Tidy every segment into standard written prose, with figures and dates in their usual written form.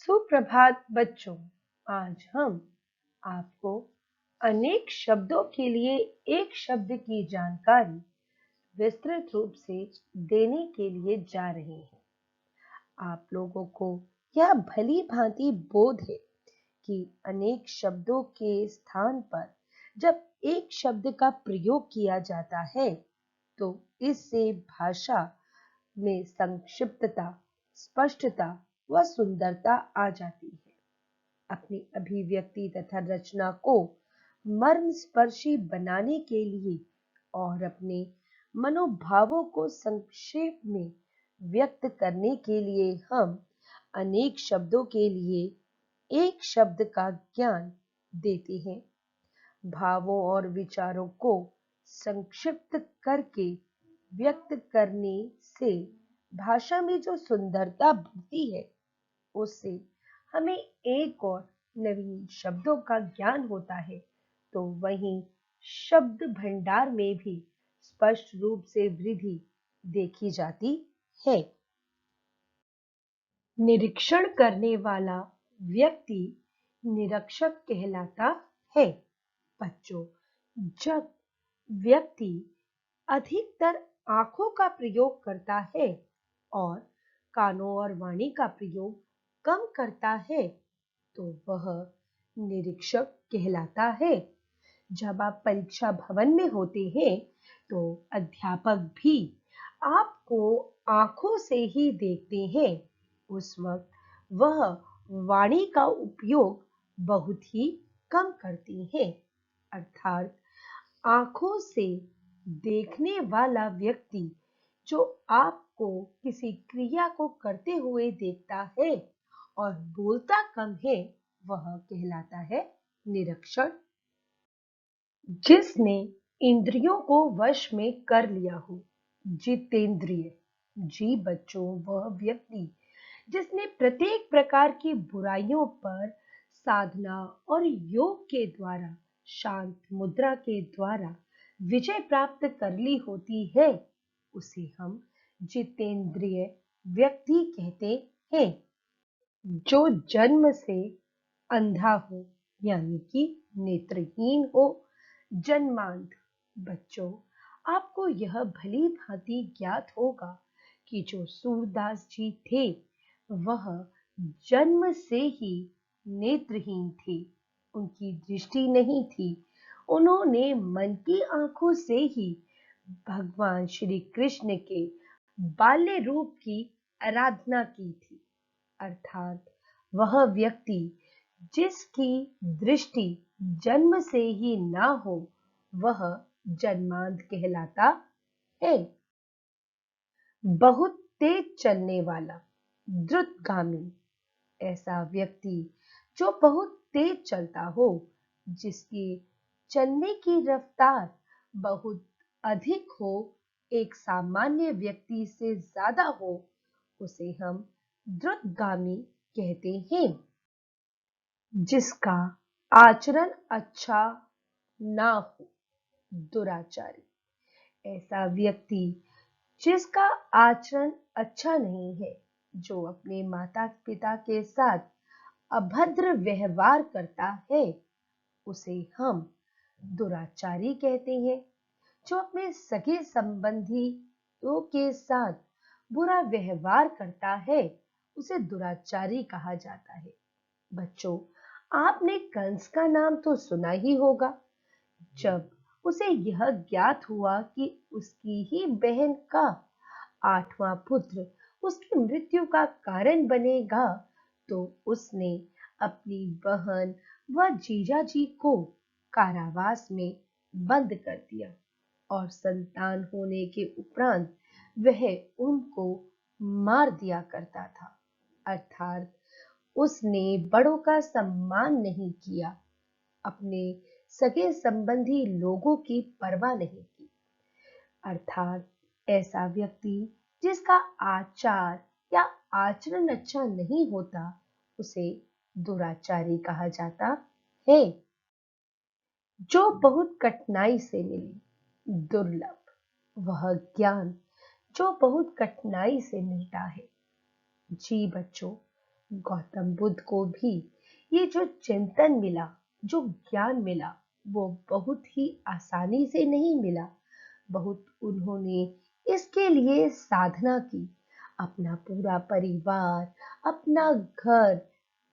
सुप्रभात बच्चों। आज हम आपको अनेक शब्दों के लिए एक शब्द की जानकारी विस्तृत रूप से देने के लिए जा रहे हैं। आप लोगों को यह भली भांति बोध है कि अनेक शब्दों के स्थान पर जब एक शब्द का प्रयोग किया जाता है तो इससे भाषा में संक्षिप्तता, स्पष्टता व सुंदरता आ जाती है। अपनी अभिव्यक्ति तथा रचना को मर्मस्पर्शी बनाने के लिए और अपने मनोभावों को संक्षेप में व्यक्त करने के लिए हम अनेक शब्दों के लिए एक शब्द का ज्ञान देते हैं। भावों और विचारों को संक्षिप्त करके व्यक्त करने से भाषा में जो सुंदरता बढ़ती है उससे हमें एक और नवीन शब्दों का ज्ञान होता है, तो वहीं शब्द भंडार में भी स्पष्ट रूप से वृद्धि देखी जाती है। निरीक्षण करने वाला व्यक्ति निरीक्षक कहलाता है। बच्चों, जब व्यक्ति अधिकतर आंखों का प्रयोग करता है और कानों और वाणी का प्रयोग कम करता है तो वह निरीक्षक कहलाता है। जब आप परीक्षा भवन में होते हैं तो अध्यापक भी आपको आंखों से ही देखते हैं। उस वक्त वह वाणी का उपयोग बहुत ही कम करती हैं। अर्थात आंखों से देखने वाला व्यक्ति जो आपको किसी क्रिया को करते हुए देखता है और बोलता कम है वह कहलाता है निरीक्षण। जिसने इंद्रियों को वश में कर लिया हो, जितेंद्रिय। जी बच्चों, वह व्यक्ति जिसने प्रत्येक प्रकार की बुराइयों पर साधना और योग के द्वारा, शांत मुद्रा के द्वारा विजय प्राप्त कर ली होती है, उसे हम जितेंद्रिय व्यक्ति कहते हैं। जो जन्म से अंधा हो यानी कि नेत्रहीन हो, जन्मांध। बच्चों, आपको यह भली भांति ज्ञात होगा कि जो सूरदास जी थे वह जन्म से ही नेत्रहीन थे। उनकी दृष्टि नहीं थी। उन्होंने मन की आंखों से ही भगवान श्री कृष्ण के बाल्य रूप की आराधना की थी। अर्थात वह व्यक्ति जिसकी दृष्टि जन्म से ही ना हो वह जन्मांध कहलाता है। बहुत तेज चलने वाला, द्रुतगामी। ऐसा व्यक्ति जो बहुत तेज चलता हो, जिसकी चलने की रफ्तार बहुत अधिक हो, एक सामान्य व्यक्ति से ज्यादा हो, उसे हम द्रुतगामी कहते हैं। जिसका आचरण अच्छा ना हो, दुराचारी। ऐसा व्यक्ति जिसका आचरण अच्छा नहीं है, जो अपने माता पिता के साथ अभद्र व्यवहार करता है, उसे हम दुराचारी कहते हैं। जो अपने सगे संबंधियों के साथ बुरा व्यवहार करता है उसे दुराचारी कहा जाता है। बच्चों, आपने कंस का नाम तो सुना ही होगा। जब उसे यह ज्ञात हुआ कि उसकी ही बहन का 8वां पुत्र उसकी मृत्यु का कारण बनेगा, तो उसने अपनी बहन व जीजाजी को कारावास में बंद कर दिया और संतान होने के उपरांत वह उनको मार दिया करता था। अर्थात उसने बड़ों का सम्मान नहीं किया, अपने सगे संबंधी लोगों की परवाह नहीं की। अर्थात ऐसा व्यक्ति जिसका आचार या आचरण अच्छा नहीं होता उसे दुराचारी कहा जाता है। जो बहुत कठिनाई से मिले, दुर्लभ। वह ज्ञान जो बहुत कठिनाई से मिलता है। जी बच्चों, गौतम बुद्ध को भी ये जो चिंतन मिला, जो ज्ञान मिला, वो बहुत ही आसानी से नहीं मिला। बहुत उन्होंने इसके लिए साधना की। अपना पूरा परिवार, अपना घर,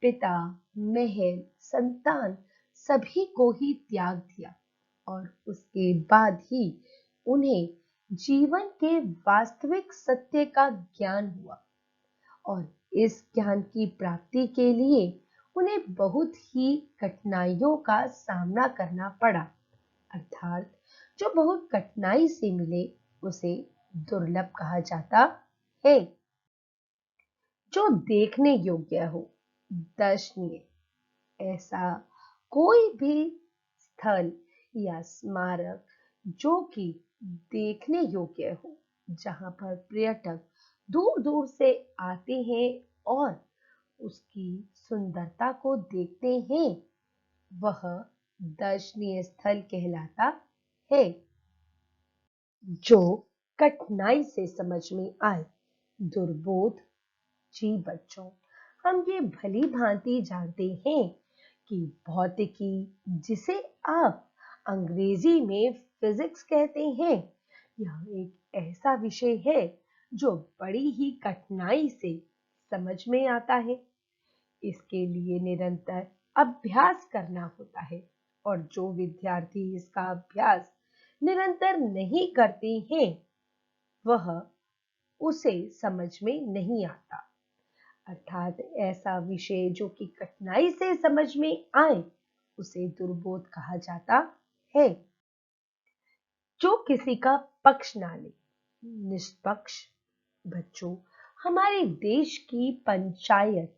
पिता, महल, संतान, सभी को ही त्याग दिया और उसके बाद ही उन्हें जीवन के वास्तविक सत्य का ज्ञान हुआ। और इस ज्ञान की प्राप्ति के लिए उन्हें बहुत ही कठिनाइयों का सामना करना पड़ा। अर्थात जो बहुत कठिनाई से मिले उसे दुर्लभ कहा जाता है। जो देखने योग्य हो, दर्शनीय, ऐसा कोई भी स्थल या स्मारक जो कि देखने योग्य हो, जहां पर पर्यटक दूर दूर से आते हैं और उसकी सुंदरता को देखते हैं, वह दर्शनीय स्थल कहलाता है। जो कठिनाई से समझ में आए। दुर्बोध। जी बच्चों, हम ये भली भांति जानते हैं कि भौतिकी, जिसे आप अंग्रेजी में फिजिक्स कहते हैं, यह एक ऐसा विषय है जो बड़ी ही कठिनाई से समझ में आता है। इसके लिए निरंतर अभ्यास करना होता है और जो विद्यार्थी इसका अभ्यास निरंतर नहीं करते हैं, वह उसे समझ में नहीं आता। अर्थात ऐसा विषय जो कि कठिनाई से समझ में आए, उसे दुर्बोध कहा जाता है। जो किसी का पक्ष ना ले, निष्पक्ष। बच्चों, हमारे देश की पंचायत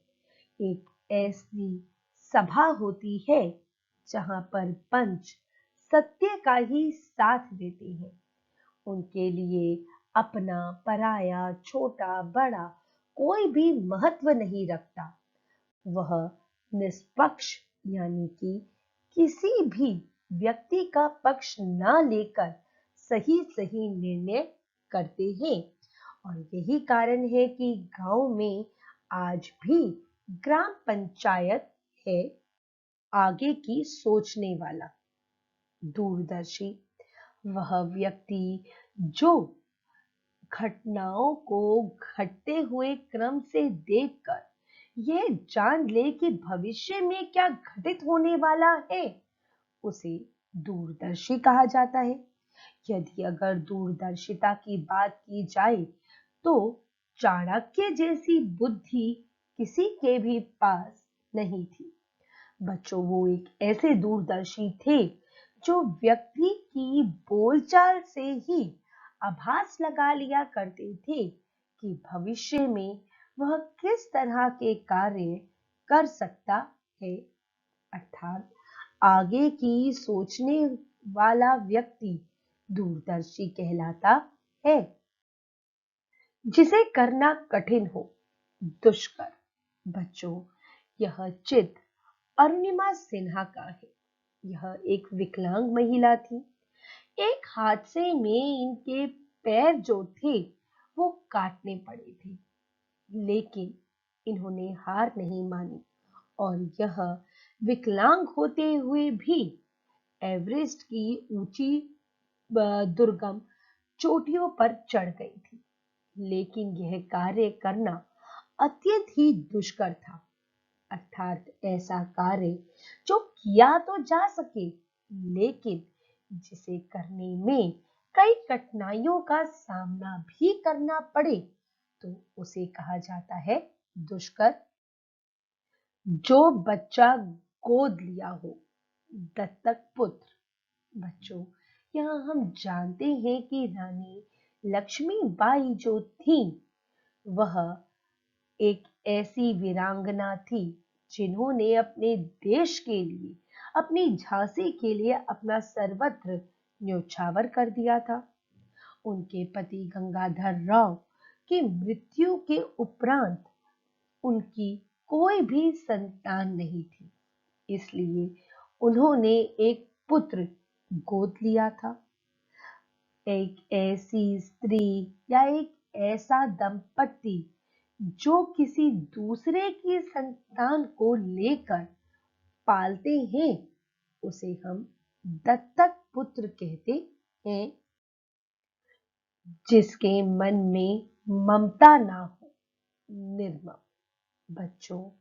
एक ऐसी सभा होती है जहां पर पंच सत्य का ही साथ देते हैं। उनके लिए अपना पराया, छोटा बड़ा कोई भी महत्व नहीं रखता। वह निष्पक्ष, यानी कि किसी भी व्यक्ति का पक्ष ना लेकर सही सही निर्णय करते हैं। और यही कारण है कि गांव में आज भी ग्राम पंचायत है, आगे की सोचने वाला, दूरदर्शी। वह व्यक्ति जो घटनाओं को घटते हुए क्रम से देखकर यह जान ले कि भविष्य में क्या घटित होने वाला है, उसे दूरदर्शी कहा जाता है। यदि अगर दूरदर्शिता की बात की जाए तो चाणक्य जैसी बुद्धि किसी के भी पास नहीं थी। बच्चों, वो एक ऐसे दूरदर्शी थे जो व्यक्ति की बोलचाल से ही आभास लगा लिया करते थे कि भविष्य में वह किस तरह के कार्य कर सकता है। अर्थात आगे की सोचने वाला व्यक्ति दूरदर्शी कहलाता है। जिसे करना कठिन हो, दुष्कर। बच्चों, यह चित्र अरुणिमा सिन्हा का है। यह एक विकलांग महिला थी। एक हादसे में इनके पैर जो थे वो काटने पड़े थे, लेकिन इन्होंने हार नहीं मानी और यह विकलांग होते हुए भी एवरेस्ट की ऊंची दुर्गम चोटियों पर चढ़ गई थी। लेकिन यह कार्य करना अत्यंत ही दुष्कर था। अर्थात ऐसा कार्य जो किया तो जा सके, लेकिन जिसे करने में कई कठिनाइयों का सामना भी करना पड़े, तो उसे कहा जाता है दुष्कर। जो बच्चा गोद लिया हो, दत्तक पुत्र। बच्चों, यहाँ हम जानते हैं कि रानी लक्ष्मीबाई जो थी, वह एक ऐसी वीरांगना थी जिन्होंने अपने देश के लिए, अपनी झांसी के लिए अपना सर्वत्र न्योछावर कर दिया था। उनके पति गंगाधर राव की मृत्यु के उपरांत उनकी कोई भी संतान नहीं थी, इसलिए उन्होंने एक पुत्र गोद लिया था। एक ऐसी स्त्री या एक ऐसा दंपति जो किसी दूसरे की संतान को लेकर पालते हैं उसे हम दत्तक पुत्र कहते हैं। जिसके मन में ममता ना हो, निर्मम। बच्चों,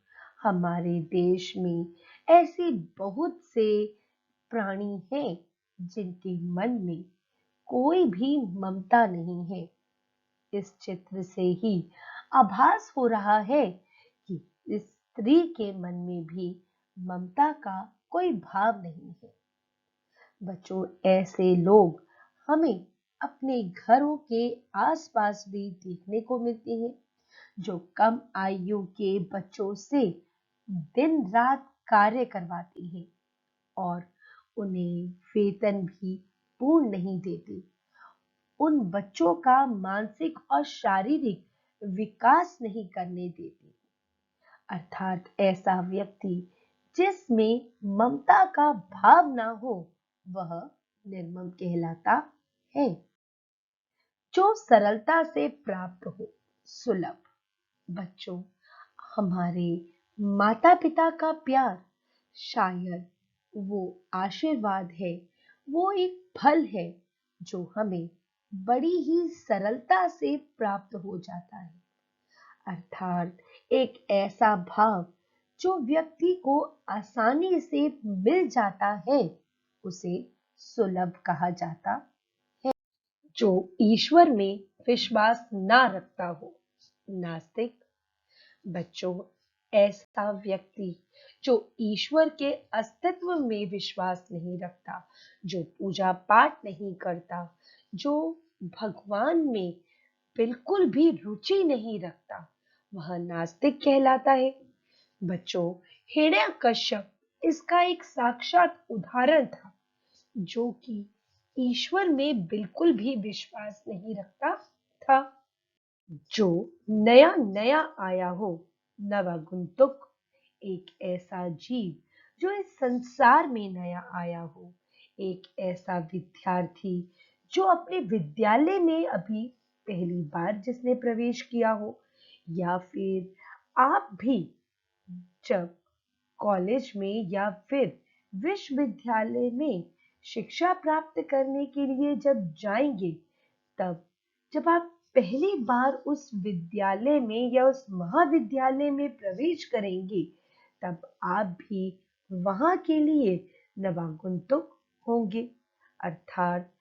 हमारे देश में ऐसे बहुत से प्राणी हैं जिनके मन में कोई भी ममता नहीं है। इस चित्र से ही आभास हो रहा है कि इस स्त्री के मन में भी ममता का कोई भाव नहीं है। बच्चों, ऐसे लोग हमें अपने घरों के आसपास भी देखने को मिलते हैं, जो कम आयु के बच्चों से दिन रात कार्य करवाते हैं और उन्हें वेतन भी पूर्ण नहीं देते। उन बच्चों का मानसिक और शारीरिक विकास नहीं करने देते। अर्थात ऐसा व्यक्ति जिसमें ममता का भाव ना हो, वह निर्मम कहलाता है। जो सरलता से प्राप्त हो, सुलभ। बच्चों, हमारे माता पिता का प्यार शायद वो आशीर्वाद है, वो एक फल है जो हमें बड़ी ही सरलता से प्राप्त हो जाता है। अर्थात एक ऐसा भाव जो व्यक्ति को आसानी से मिल जाता है, उसे सुलभ कहा जाता है। जो ईश्वर में विश्वास ना रखता हो, नास्तिक। बच्चों, ऐसा व्यक्ति जो ईश्वर के अस्तित्व में विश्वास नहीं रखता, जो पूजा पाठ नहीं करता, जो भगवान में बिल्कुल भी रुचि नहीं रखता, वह नास्तिक कहलाता है। बच्चों, हिरण्यकश्यप इसका एक साक्षात उदाहरण था, जो कि ईश्वर में बिल्कुल भी विश्वास नहीं रखता था। जो नया नया आया हो, नवागंतुक, एक ऐसा जीव जो इस संसार में नया आया हो, एक ऐसा विद्यार्थी जो अपने विद्यालय में अभी पहली बार जिसने प्रवेश किया हो, या फिर आप भी जब कॉलेज में या फिर विश्वविद्यालय में शिक्षा प्राप्त करने के लिए जब जाएंगे, तब जब आप पहली बार उस विद्यालय में या उस महाविद्यालय में प्रवेश करेंगे, तब आप भी वहां के लिए नवागंतुक होंगे। अर्थात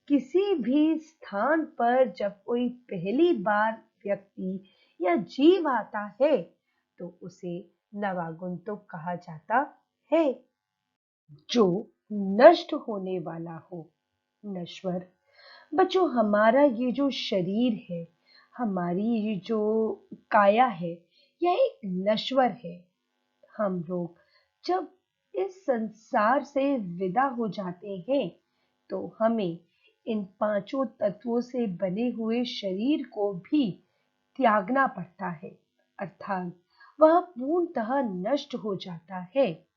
किसी भी स्थान पर जब कोई पहली बार व्यक्ति या जीव आता है, तो उसे नवागंतुक कहा जाता है। जो नष्ट होने वाला हो, नश्वर। बच्चों, हमारा ये जो शरीर है, हमारी ये जो काया है, यह एक नश्वर है। हम लोग जब इस संसार से विदा हो जाते हैं, तो हमें इन पांचों तत्वों से बने हुए शरीर को भी त्यागना पड़ता है। अर्थात वह पूर्णतः नष्ट हो जाता है।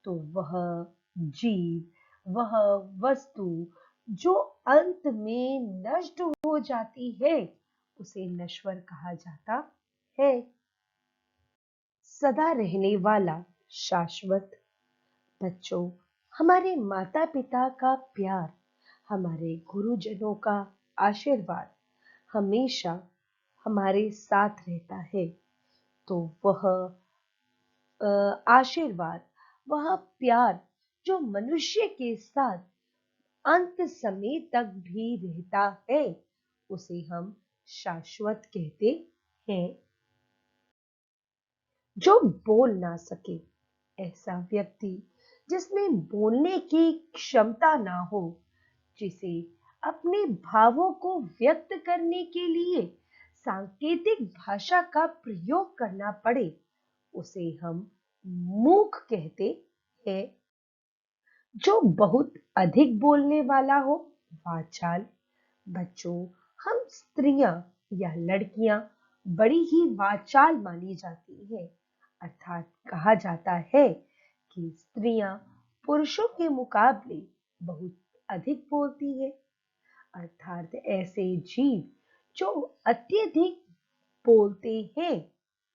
तो वह जीव, वह वस्तु जो अंत में नष्ट हो जाती है, उसे नश्वर कहा जाता है। सदा रहने वाला, शाश्वत। बच्चों, हमारे माता पिता का प्यार, हमारे गुरुजनों का आशीर्वाद हमेशा हमारे साथ रहता है। तो वह आशीर्वाद, वह प्यार जो मनुष्य के साथ अंत समय तक भी रहता है, उसे हम शाश्वत कहते हैं। जो बोल ना सके, ऐसा व्यक्ति जिसमें बोलने की क्षमता ना हो, जिसे अपने भावों को व्यक्त करने के लिए सांकेतिक भाषा का प्रयोग करना पड़े, उसे हम मूक कहते हैं। जो बहुत अधिक बोलने वाला हो, वाचाल। बच्चों, हम स्त्रियां या लड़कियां बड़ी ही वाचाल मानी जाती हैं। अर्थात कहा जाता है कि स्त्रियां पुरुषों के मुकाबले बहुत अधिक बोलती है। अर्थात ऐसे जीव जो अत्यधिक बोलते हैं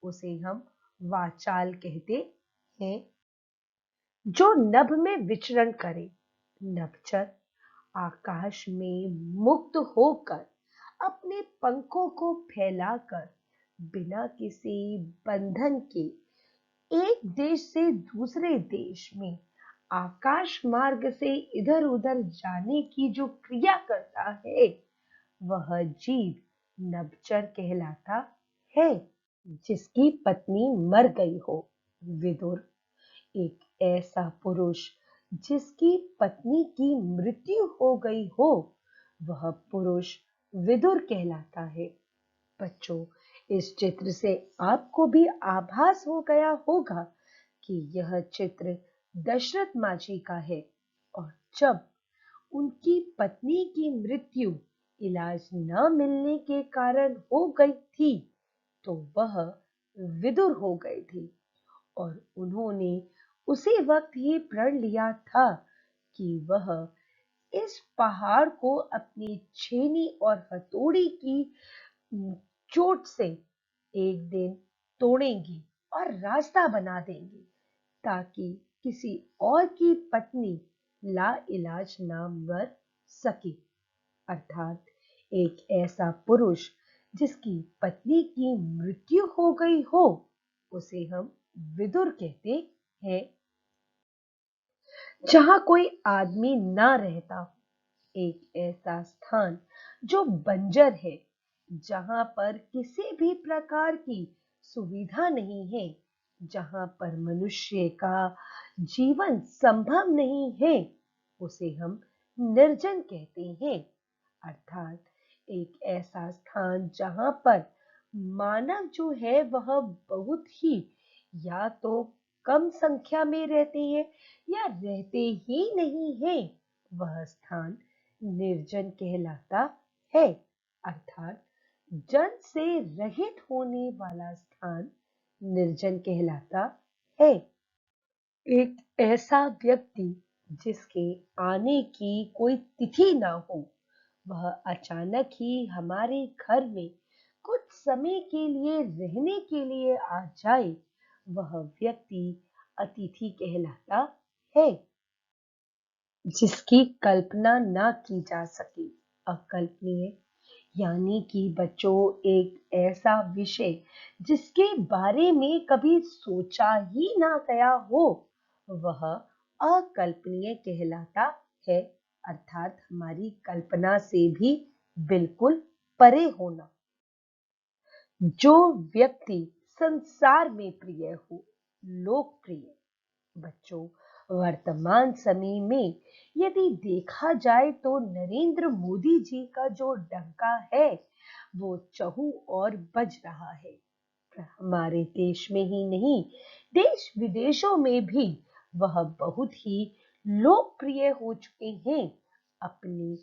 उसे हम वाचाल कहते हैं। जो नभ में विचरण करे, नभचर आकाश में मुक्त होकर अपने पंखों को फैलाकर बिना किसी बंधन के एक देश से दूसरे देश में आकाश मार्ग से इधर उधर जाने की जो क्रिया करता है, वह जीव नभचर कहलाता है। जिसकी पत्नी मर गई हो, विदुर, एक ऐसा पुरुष जिसकी पत्नी की मृत्यु हो गई हो, वह पुरुष विदुर कहलाता है। बच्चों, इस चित्र से आपको भी आभास हो गया होगा कि यह चित्र दशरथ मांझी का है, और जब उनकी पत्नी की मृत्यु इलाज न मिलने के कारण हो गई थी, तो वह विदुर हो गए थे और उन्होंने उसी वक्त ही प्रण लिया था कि वह इस पहाड़ को अपनी छेनी और हथौड़ी की चोट से एक दिन तोड़ेंगी और रास्ता बना देंगी, ताकि किसी और की पत्नी लाइलाज ना मर सके। अर्थात एक ऐसा पुरुष जिसकी पत्नी की मृत्यु हो गई हो, उसे हम विदुर कहते हैं। जहां कोई आदमी ना रहता हो, एक ऐसा स्थान जो बंजर है, जहां पर किसी भी प्रकार की सुविधा नहीं है, जहां पर मनुष्य का जीवन संभव नहीं है, उसे हम निर्जन कहते हैं। अर्थात एक ऐसा स्थान जहां पर मानव जो है वह बहुत ही या तो कम संख्या में रहते हैं या रहते ही नहीं है, वह स्थान निर्जन कहलाता है। अर्थात जन से रहित होने वाला स्थान निर्जन कहलाता है। एक ऐसा व्यक्ति जिसके आने की कोई तिथि ना हो, वह अचानक ही हमारे घर में कुछ समय के लिए रहने के लिए आ जाए, वह व्यक्ति अतिथि कहलाता है। जिसकी कल्पना ना की जा सके, अकल्पनीय, यानी कि बच्चों एक ऐसा विषय जिसके बारे में कभी सोचा ही ना गया हो, वह अकल्पनीय कहलाता है। अर्थात हमारी कल्पना से भी बिल्कुल परे होना। जो व्यक्ति संसार में प्रिय हो, लोकप्रिय। बच्चों, वर्तमान समय में यदि देखा जाए तो नरेंद्र मोदी जी का जो डंका है, वो चहु और बज रहा है। हमारे देश में ही नहीं, देश विदेशों में भी वह बहुत ही लोकप्रिय हो चुके हैं। अपनी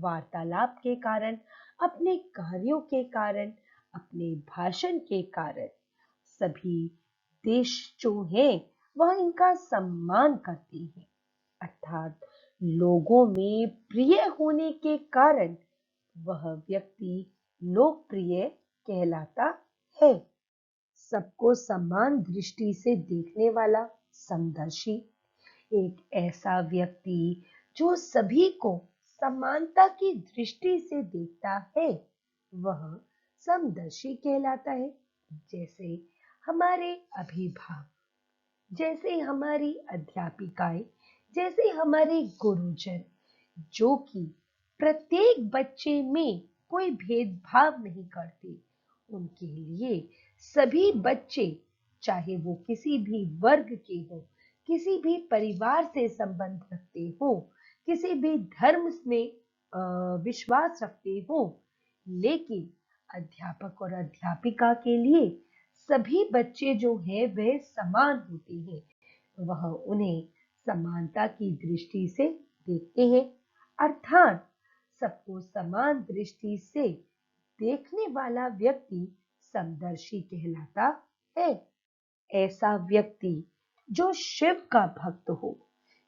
वार्तालाप के कारण, अपने कार्यों के कारण, अपने भाषण के कारण सभी देश जो हैं वह इनका सम्मान करते हैं। अर्थात लोगों में प्रिय होने के कारण वह व्यक्ति लोकप्रिय कहलाता है। सबको समान दृष्टि से देखने वाला, समदर्शी। एक ऐसा व्यक्ति जो सभी को समानता की दृष्टि से देखता है, वह समदर्शी कहलाता है। जैसे हमारे अभिभावक, जैसे हमारी अध्यापिकाएं, जैसे हमारे गुरुजन, जो कि प्रत्येक बच्चे में कोई भेदभाव नहीं करते। उनके लिए सभी बच्चे, चाहे वो किसी भी वर्ग के हो, किसी भी परिवार से संबंध रखते हो, किसी भी धर्म में विश्वास रखते हो, लेकिन अध्यापक और अध्यापिका के लिए सभी बच्चे जो हैं वह समान होते हैं। वह उन्हें समानता की दृष्टि से देखते हैं। अर्थात सबको समान दृष्टि से देखने वाला व्यक्ति समदर्शी कहलाता है। ऐसा व्यक्ति जो शिव का भक्त हो,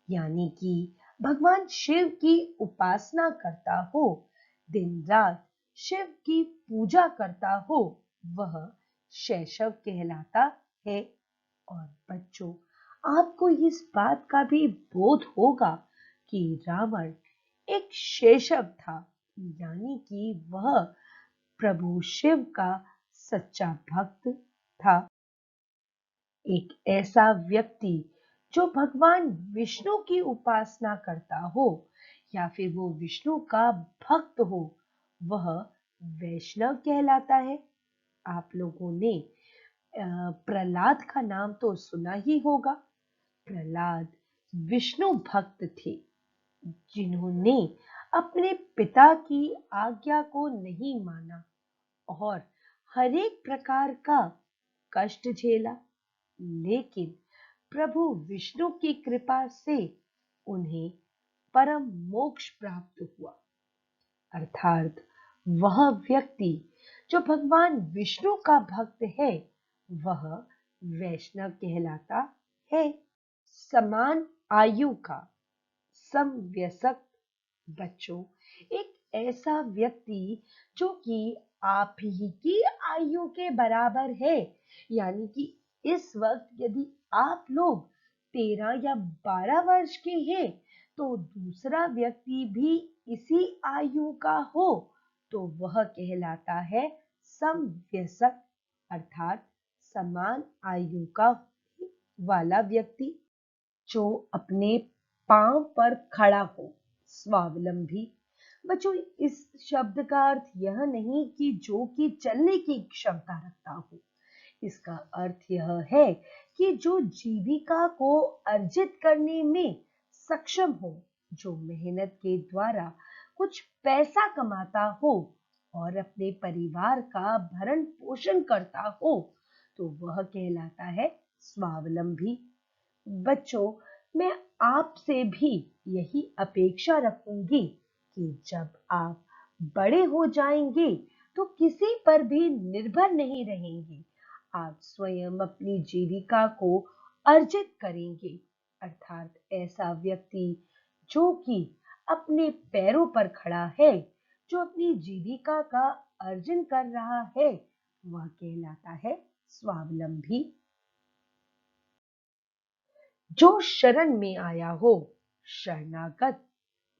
यानी कि भगवान शिव की उपासना करता हो, दिन रात शिव की पूजा करता हो, वह शैशव कहलाता है। और बच्चों, आपको इस बात का भी बोध होगा कि रावण एक शैशव था, यानी कि वह प्रभु शिव का सच्चा भक्त था। एक ऐसा व्यक्ति जो भगवान विष्णु की उपासना करता हो या फिर वो विष्णु का भक्त हो, वह वैष्णव कहलाता है। आप लोगों ने प्रहलाद का नाम तो सुना ही होगा। प्रहलाद विष्णु भक्त थे, जिन्होंने अपने पिता की आज्ञा को नहीं माना और हर एक प्रकार का कष्ट झेला। लेकिन प्रभु विष्णु की कृपा से उन्हें परम मोक्ष प्राप्त हुआ। अर्थात वह व्यक्ति जो भगवान विष्णु का भक्त है, वह वैष्णव कहलाता है। समान आयु का समवयस्क। बच्चों, एक ऐसा व्यक्ति जो कि आप ही की आयु के बराबर है, यानी कि इस वक्त यदि आप लोग 13 या 12 वर्ष के हैं, तो दूसरा व्यक्ति भी इसी आयु का हो, तो वह कहलाता है समवयस्क, अर्थात समान आयु का वाला व्यक्ति जो अपने पांव पर खड़ा हो, स्वावलंबी। बच्चों, इस शब्द का अर्थ यह नहीं कि जो कि चलने की क्षमता रखता हो। इसका अर्थ यह है कि जो जीविका को अर्जित करने में सक्षम हो, जो मेहनत के द्वारा कुछ पैसा कमाता हो और अपने परिवार का भरण पोषण करता हो, तो वह कहलाता है स्वावलंबी। बच्चों, मैं आपसे भी यही अपेक्षा रखूंगी कि जब आप बड़े हो जाएंगे तो किसी पर भी निर्भर नहीं रहेंगे। आप स्वयं अपनी जीविका को अर्जित करेंगे। अर्थात ऐसा व्यक्ति जो कि अपने पैरों पर खड़ा है, जो अपनी जीविका का अर्जन कर रहा है, वह कहलाता है स्वावलंबी। जो शरण में आया हो, शरणागत।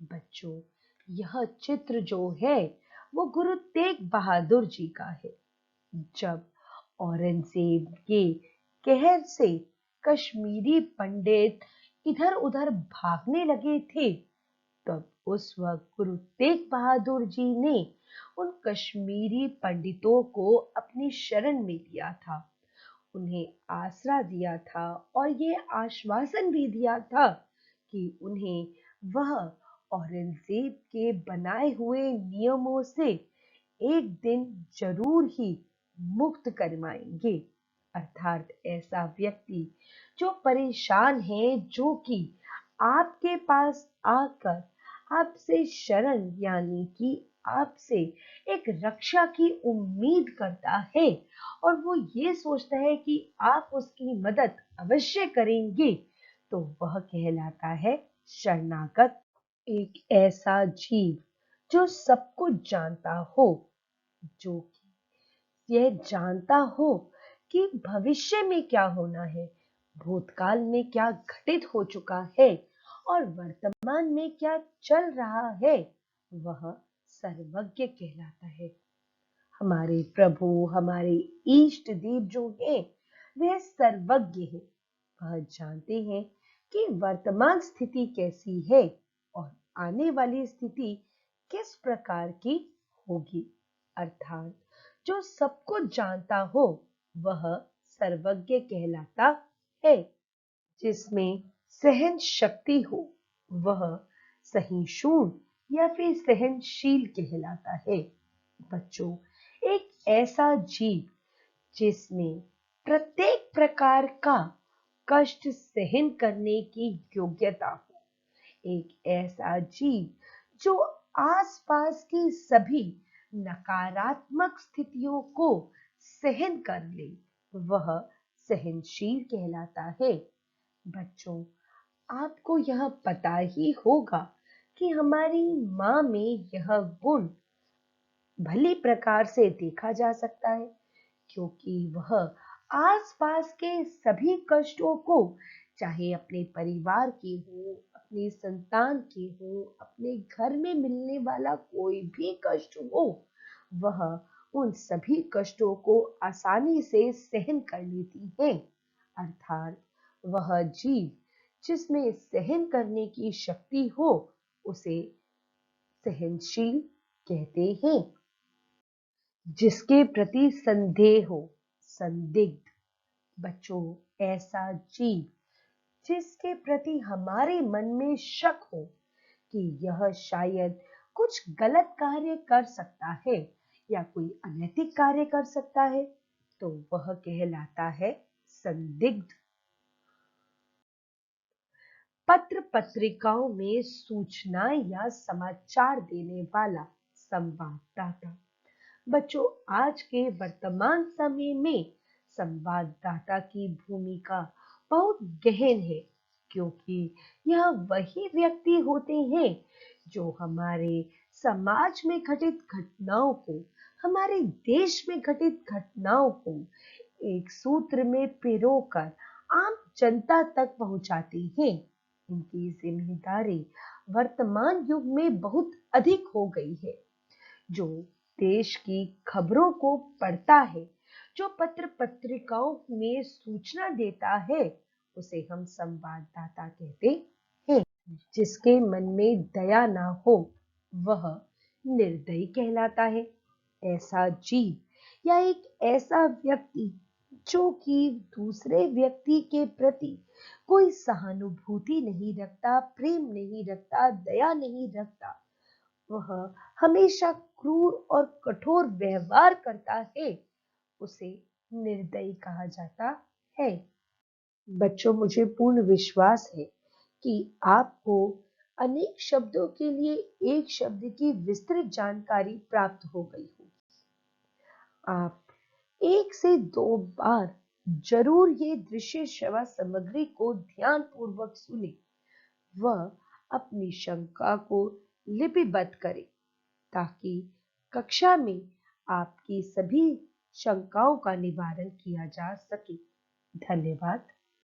बच्चों, यह चित्र जो है वो गुरु तेग बहादुर जी का है। जब औरंगजेब के कहर से कश्मीरी पंडित इधर उधर भागने लगे थे, तब उस वक्त गुरु तेग बहादुर जी ने उन कश्मीरी पंडितों को अपनी शरण में लिया था, उन्हें आसरा दिया था और ये आश्वासन भी दिया था कि उन्हें वह औरंगजेब के बनाए हुए नियमों से एक दिन जरूर ही मुक्त करवाएंगे। अर्थात ऐसा व्यक्ति जो परेशान है, जो कि आपके पास आकर आपसे शरण यानी कि आपसे एक रक्षा की उम्मीद करता है और वो ये सोचता है कि आप उसकी मदद अवश्य करेंगे, तो वह कहलाता है शरणागत। एक ऐसा जीव जो सब कुछ जानता हो, जो यह जानता हो कि भविष्य में क्या होना है, भूतकाल में क्या घटित हो चुका है और वर्तमान में क्या चल रहा है, वह सर्वज्ञ कहलाता है। हमारे प्रभु, हमारे इष्ट देव जो है, वह सर्वज्ञ है। वह जानते हैं कि वर्तमान स्थिति कैसी है और आने वाली स्थिति किस प्रकार की होगी। अर्थात जो सब कुछ जानता हो, वह सर्वज्ञ कहलाता है। जिसमें सहन शक्ति हो, वह सहिष्णु या फिर सहनशील कहलाता है। बच्चों, एक ऐसा जीव जिसमें प्रत्येक प्रकार का कष्ट सहन करने की योग्यता हो, एक ऐसा जीव जो आसपास की सभी नकारात्मक स्थितियों को सहन कर ले, वह सहनशील कहलाता है। बच्चों, आपको यह पता ही होगा कि हमारी माँ में यह गुण भली प्रकार से देखा जा सकता है क्योंकि वह आसपास के सभी कष्टों को, चाहे अपने परिवार के हो, अपनी संतान के हो, अपने घर में मिलने वाला कोई भी कष्ट हो, वह उन सभी कष्टों को आसानी से सहन कर लेती है। अर्थात वह जीव जिसमें सहन करने की शक्ति हो, उसे सहनशील कहते हैं। जिसके प्रति संदेह हो, संदिग्ध। बच्चों, ऐसा जीव जिसके प्रति हमारे मन में शक हो कि यह शायद कुछ गलत कार्य कर सकता है या कोई अनैतिक कार्य कर सकता है, तो वह कहलाता है संदिग्ध। पत्र पत्रिकाओं में सूचना या समाचार देने वाला संवाददाता। बच्चों, आज के वर्तमान समय में संवाददाता की भूमिका बहुत गहन है, क्योंकि यह वही व्यक्ति होते हैं जो हमारे समाज में घटित घटनाओं को, हमारे देश में घटित घटनाओं को एक सूत्र में पिरोकर आम जनता तक पहुंचाते हैं। इनकी जिम्मेदारी वर्तमान युग में बहुत अधिक हो गई है। जो देश की खबरों को पढ़ता है, जो पत्र पत्रिकाओं में सूचना देता है, उसे हम संवाददाता कहते हैं। जिसके मन में दया ना हो, वह निर्दयी कहलाता है। ऐसा जीव या एक ऐसा व्यक्ति जो कि दूसरे व्यक्ति के प्रति कोई सहानुभूति नहीं रखता, प्रेम नहीं रखता, दया नहीं रखता, वह हमेशा क्रूर और कठोर व्यवहार करता है, उसे निर्दयी कहा जाता है। बच्चों, मुझे पूर्ण विश्वास है कि आपको अनेक शब्दों के लिए एक शब्द की विस्तृत जानकारी प्राप्त हो गई होगी। आप एक से दो बार जरूर ये दृश्य श्रवण सामग्री को ध्यान पूर्वक सुने व अपनी शंका को लिपिबद्ध करें, ताकि कक्षा में आपकी सभी शंकाओं का निवारण किया जा सके। धन्यवाद।